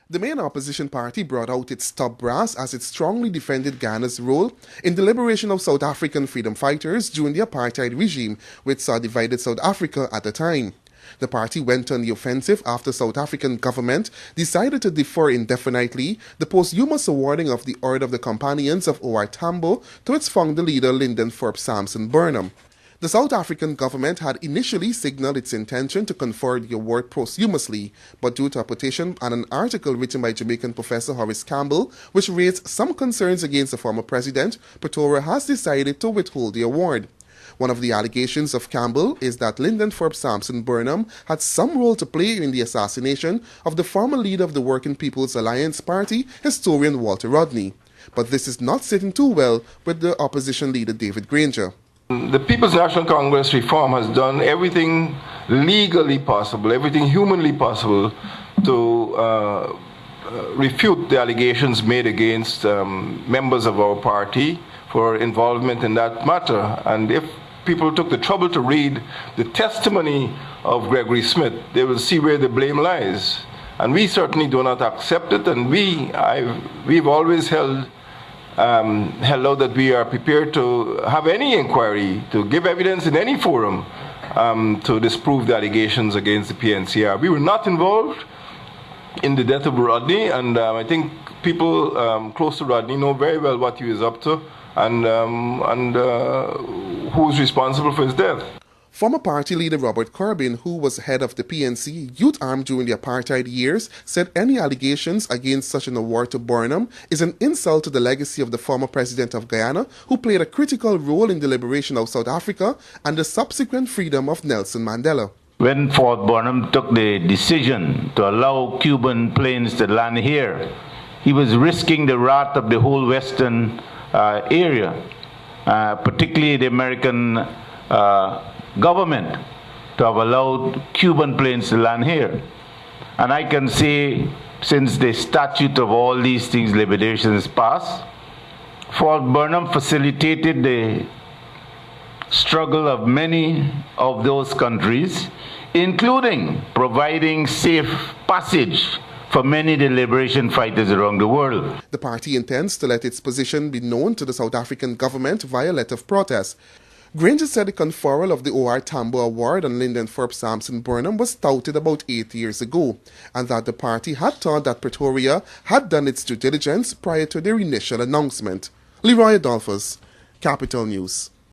The main opposition party brought out its top brass as it strongly defended Guyana's role in the liberation of South African freedom fighters during the apartheid regime, which saw divided South Africa at the time. The party went on the offensive after South African government decided to defer indefinitely the posthumous awarding of the Order of the Companions of O.R. Tambo to its founder leader Lyndon Forbes Sampson Burnham. The South African government had initially signaled its intention to confer the award posthumously, but due to a petition and an article written by Jamaican professor Horace Campbell, which raised some concerns against the former president, Pretoria has decided to withhold the award. One of the allegations of Campbell is that Lyndon Forbes Sampson Burnham had some role to play in the assassination of the former leader of the Working People's Alliance Party, historian Walter Rodney. But this is not sitting too well with the opposition leader David Granger. The People's National Congress reform has done everything legally possible, everything humanly possible to refute the allegations made against members of our party for involvement in that matter. And if people took the trouble to read the testimony of Gregory Smith, they will see where the blame lies. And we certainly do not accept it, and we've always held out that we are prepared to have any inquiry, to give evidence in any forum to disprove the allegations against the PNC R. We were not involved in the death of Rodney, and I think people close to Rodney know very well what he was up to and who's responsible for his death. Former party leader Robert Corbyn, who was head of the PNC youth arm during the apartheid years, said any allegations against such an award to Burnham is an insult to the legacy of the former president of Guyana, who played a critical role in the liberation of South Africa and the subsequent freedom of Nelson Mandela. When Fort Burnham took the decision to allow Cuban planes to land here, he was risking the wrath of the whole Western area, particularly the American government, to have allowed Cuban planes to land here. And I can say, since the statute of all these things limitations passed, Fort Burnham facilitated the struggle of many of those countries, including providing safe passage for many of the liberation fighters around the world. The party intends to let its position be known to the South African government via letter of protest. Granger said the conferral of the O.R. Tambo Award on Lyndon Forbes Sampson Burnham was touted about 8 years ago, and that the party had thought that Pretoria had done its due diligence prior to their initial announcement. Leroy Adolphus, Capital News.